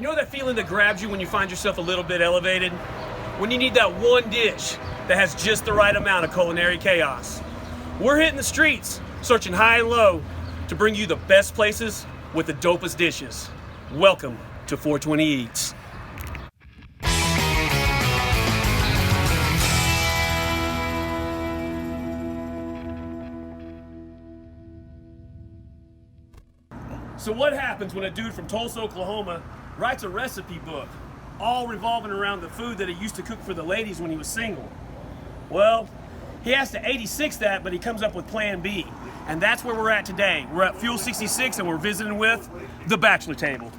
You know that feeling that grabs you when you find yourself a little bit elevated? When you need that one dish that has just the right amount of culinary chaos. We're hitting the streets, searching high and low to bring you the best places with the dopest dishes. Welcome to 420 Eats. So what happens when a dude from Tulsa, Oklahoma writes a recipe book, all revolving around the food that he used to cook for the ladies when he was single? Well, he has to 86 that, but he comes up with plan B. And that's where we're at today. We're at Fuel 66 and we're visiting with the Bachelor Table.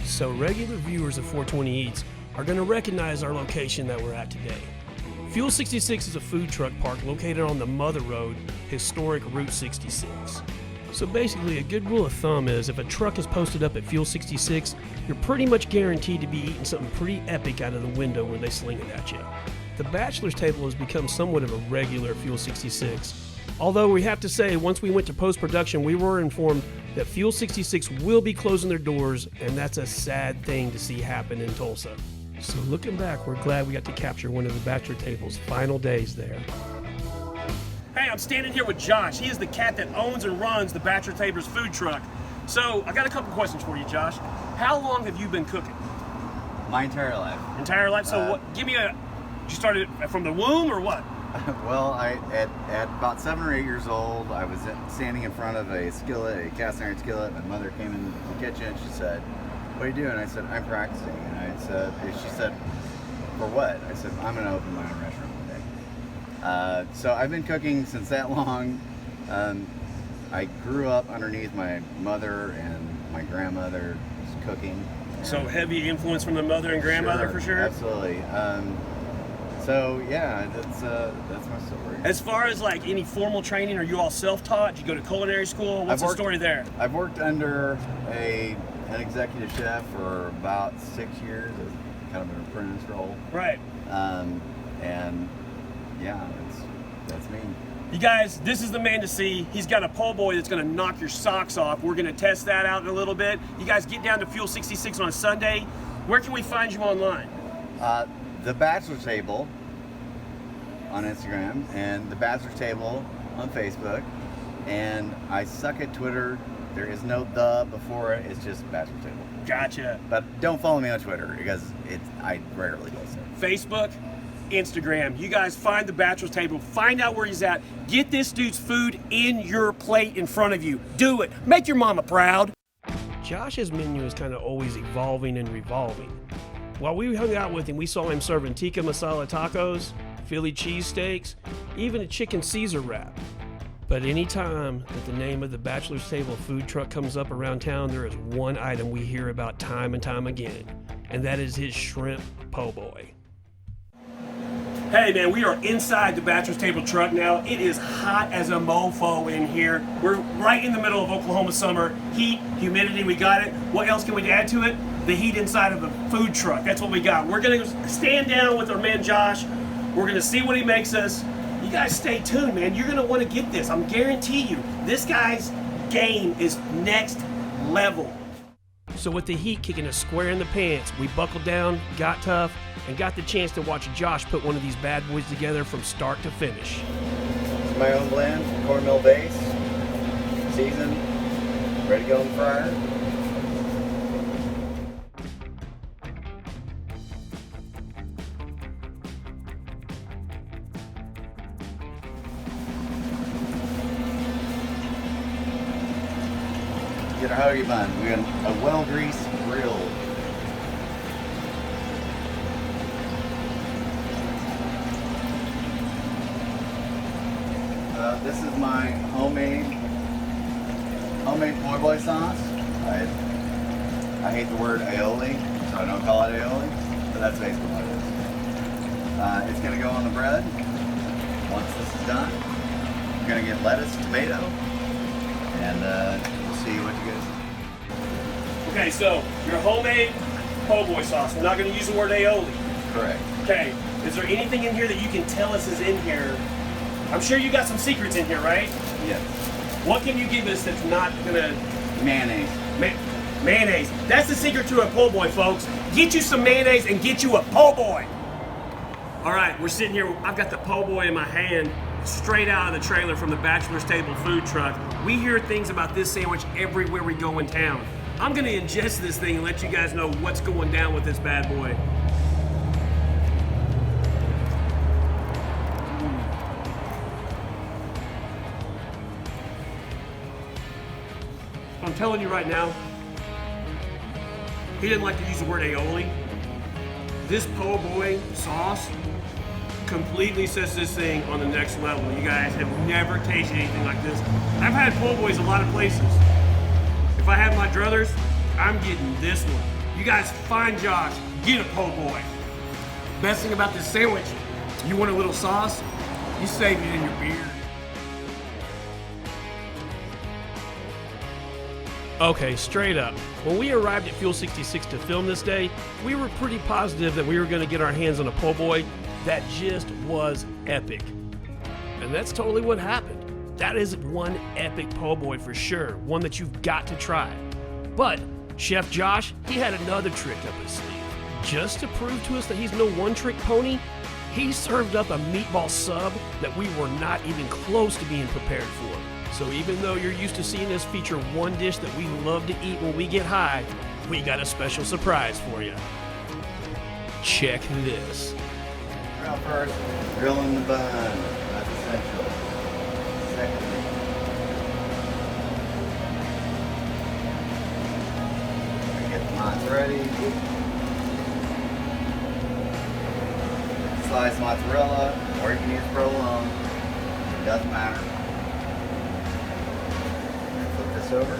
So regular viewers of 420 Eats are going to recognize our location that we're at today. Fuel 66 is a food truck park located on the Mother Road, historic Route 66. So basically, a good rule of thumb is if a truck is posted up at Fuel 66, you're pretty much guaranteed to be eating something pretty epic out of the window when they sling it at you. The Bachelor's Table has become somewhat of a regular at Fuel 66. Although we have to say, once we went to post-production, we were informed that Fuel 66 will be closing their doors, and that's a sad thing to see happen in Tulsa. So looking back, we're glad we got to capture one of the Bachelor Table's final days there. Hey, I'm standing here with Josh. He is the cat that owns and runs the Bachelor Table's food truck. So I got a couple questions for you, Josh. How long have you been cooking? My entire life. Entire life? So what? Give me a. You started from the womb or what? Well, at about 7 or 8 years old, I was standing in front of a skillet, a cast iron skillet. My mother came in the kitchen. She said, "What are you doing?" I said, "I'm practicing." She said, "For what?" I said, "I'm going to open my own restaurant one day." So I've been cooking since that long. I grew up underneath my mother and my grandmother cooking. So heavy influence from the mother and grandmother, for sure? Absolutely. So yeah, that's my story. As far as like any formal training, are you all self-taught? Did you go to culinary school? What's the story there? I've worked under an executive chef for about 6 years as kind of an apprentice role. Right. And yeah, that's me. You guys, this is the man to see. He's got a po' boy that's going to knock your socks off. We're going to test that out in a little bit. You guys get down to Fuel 66 on a Sunday. Where can we find you online? The Bachelor Table on Instagram and the Bachelor Table on Facebook. And I suck at Twitter. There is no "the" before it. It's just Bachelor Table. Gotcha. But don't follow me on Twitter because I rarely post it. Facebook, Instagram. You guys find the Bachelor's Table. Find out where he's at. Get this dude's food in your plate in front of you. Do it. Make your mama proud. Josh's menu is kind of always evolving and revolving. While we hung out with him, we saw him serving tikka masala tacos, Philly cheesesteaks, even a chicken Caesar wrap. But any time that the name of the Bachelor's Table food truck comes up around town, there is one item we hear about time and time again, and that is his shrimp po' boy. Hey man, we are inside the Bachelor's Table truck now. It is hot as a mofo in here. We're right in the middle of Oklahoma summer. Heat, humidity, we got it. What else can we add to it? The heat inside of a food truck. That's what we got. We're gonna stand down with our man Josh. We're gonna see what he makes us. You guys stay tuned, man. You're gonna wanna get this. I'm guarantee you. This guy's game is next level. So with the heat kicking us square in the pants, we buckled down, got tough, and got the chance to watch Josh put one of these bad boys together from start to finish. It's my own blend, cornmeal base, seasoned, ready to go in the fryer. Get a hoagie bun. We got a well-greased grill. This is my homemade po' boy sauce. I hate the word aioli, so I don't call it aioli, but that's basically what it is. It's gonna go on the bread. Once this is done, we're gonna get lettuce, tomato, and we'll see what you guys think. Okay, so your homemade po' boy sauce. We're not going to use the word aioli. Correct. Okay, is there anything in here that you can tell us is in here? I'm sure you got some secrets in here, right? Yes. What can you give us that's not gonna... Mayonnaise. Mayonnaise. That's the secret to a po' boy, folks. Get you some mayonnaise and get you a po' boy. All right, we're sitting here. I've got the po' boy in my hand, straight out of the trailer from the Bachelor's Table food truck. We hear things about this sandwich everywhere we go in town. I'm gonna ingest this thing and let you guys know what's going down with this bad boy. I'm telling you right now, he didn't like to use the word aioli. This po' boy sauce completely sets this thing on the next level. You guys have never tasted anything like this. I've had po' boys a lot of places. If I have my druthers, I'm getting this one. You guys find Josh, get a po' boy. Best thing about this sandwich, you want a little sauce, you save it in your beer. Okay, straight up. When we arrived at Fuel 66 to film this day, we were pretty positive that we were going to get our hands on a po' boy that just was epic. And that's totally what happened. That is one epic po' boy for sure, one that you've got to try. But Chef Josh, he had another trick up his sleeve. Just to prove to us that he's no one-trick pony, he served up a meatball sub that we were not even close to being prepared for. So even though you're used to seeing us feature one dish that we love to eat when we get high, we got a special surprise for you. Check this. Grill first, grill in the bun. That's essential. Secondly, we get the mozz ready. Sliced mozzarella, or you can use provolone. It doesn't matter. Over,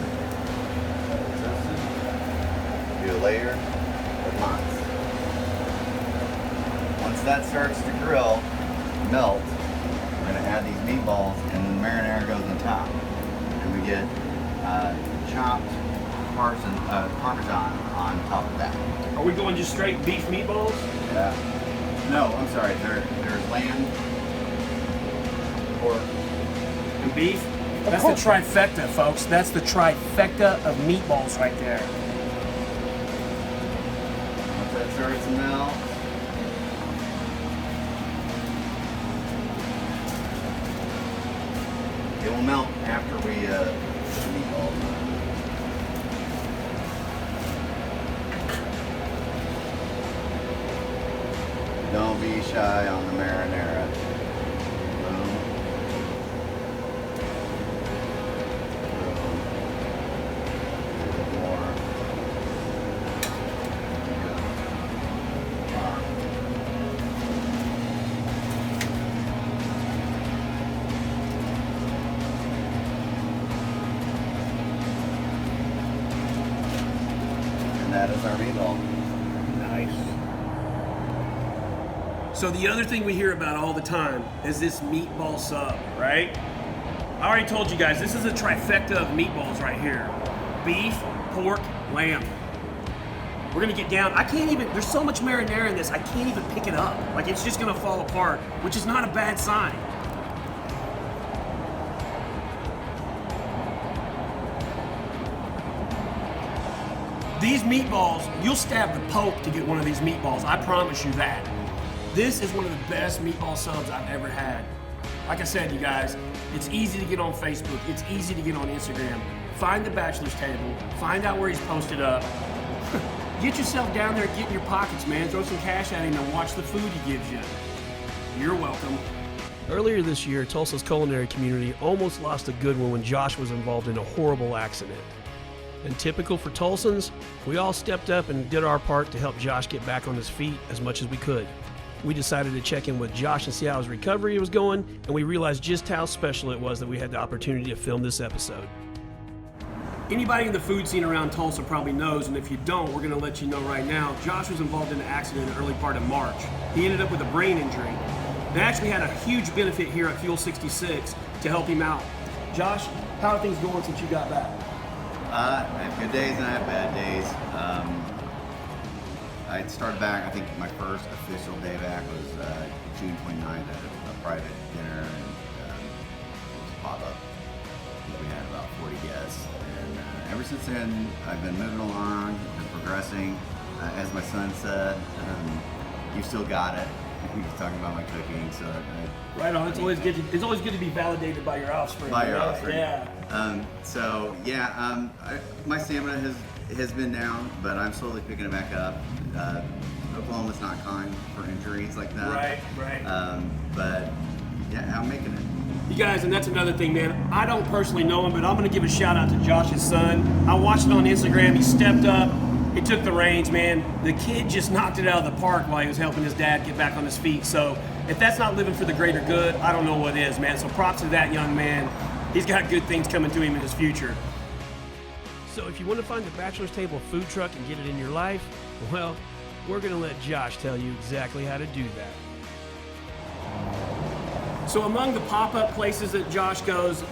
do a layer of mozz. Once that starts to grill, melt, we're going to add these meatballs and the marinara goes on top. And we get chopped Parmesan on top of that. Are we going just straight beef meatballs? Yeah. No, I'm sorry, there's lamb, pork, and beef? That's the trifecta, folks. That's the trifecta of meatballs right there. Once that starts to melt, it will melt after we put the meatballs on. Don't be shy on the marinara. That is our meatball. Nice. So the other thing we hear about all the time is this meatball sub, right? I already told you guys, this is a trifecta of meatballs right here. Beef, pork, lamb. We're gonna get down. I can't even, there's so much marinara in this, I can't even pick it up. Like it's just gonna fall apart, which is not a bad sign. These meatballs, you'll stab the Pope to get one of these meatballs. I promise you that. This is one of the best meatball subs I've ever had. Like I said, you guys, it's easy to get on Facebook. It's easy to get on Instagram. Find the Bachelor's Table. Find out where he's posted up. Get yourself down there, get in your pockets, man. Throw some cash at him and watch the food he gives you. You're welcome. Earlier this year, Tulsa's culinary community almost lost a good one when Josh was involved in a horrible accident. And typical for Tulsans, we all stepped up and did our part to help Josh get back on his feet as much as we could. We decided to check in with Josh and see how his recovery was going, and we realized just how special it was that we had the opportunity to film this episode. Anybody in the food scene around Tulsa probably knows, and if you don't, we're going to let you know right now, Josh was involved in an accident in the early part of March. He ended up with a brain injury. They actually had a huge benefit here at Fuel 66 to help him out. Josh, how are things going since you got back? I have good days and I have bad days. I started back, I think my first official day back was June 29th at a private dinner, and it was a pop-up. We had 40 guests. And ever since then, I've been moving along and progressing. As my son said, you still got it. He was talking about my cooking, so right on. It's always good to be validated by your offspring. By your offspring. Yeah. My stamina has been down, but I'm slowly picking it back up. Oklahoma's not kind for injuries like that. Right. But yeah, I'm making it. You guys, and that's another thing, man. I don't personally know him, but I'm going to give a shout out to Josh's son. I watched it on Instagram. He stepped up. He took the reins, man. The kid just knocked it out of the park while he was helping his dad get back on his feet. So if that's not living for the greater good, I don't know what is, man. So props to that young man. He's got good things coming to him in his future. So if you want to find the Bachelor's Table food truck and get it in your life, well, we're going to let Josh tell you exactly how to do that. So among the pop-up places that Josh goes,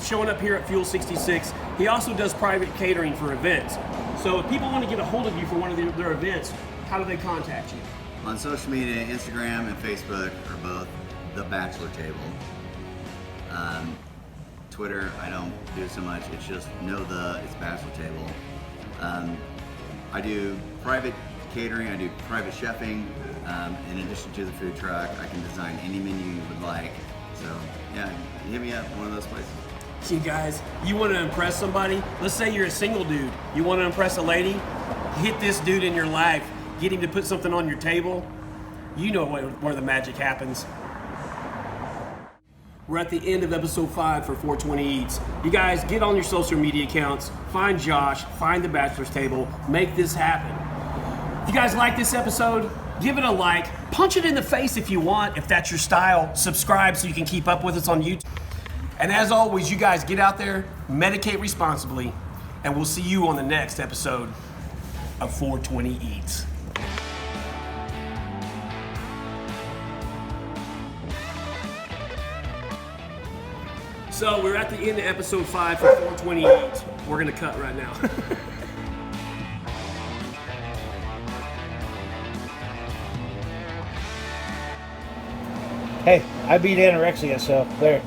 showing up here at Fuel 66, he also does private catering for events. So if people want to get a hold of you for one of their events, how do they contact you? On social media, Instagram and Facebook are both The Bachelor Table. Twitter, I don't do so much. It's just it's Bachelor Table. I do private catering, I do private chefing. In addition to the food truck, I can design any menu you would like. So yeah, hit me up, one of those places. You guys, you want to impress somebody? Let's say you're a single dude. You want to impress a lady? Hit this dude in your life. Get him to put something on your table. You know where the magic happens. We're at the end of episode 5 for 420 Eats. You guys, get on your social media accounts. Find Josh. Find the Bachelor's Table. Make this happen. If you guys like this episode, give it a like. Punch it in the face if you want, if that's your style. Subscribe so you can keep up with us on YouTube. And as always, you guys get out there, medicate responsibly, and we'll see you on the next episode of 420 Eats. So we're at the end of episode 5 for 420 Eats. We're gonna cut right now. Hey, I beat anorexia, so there.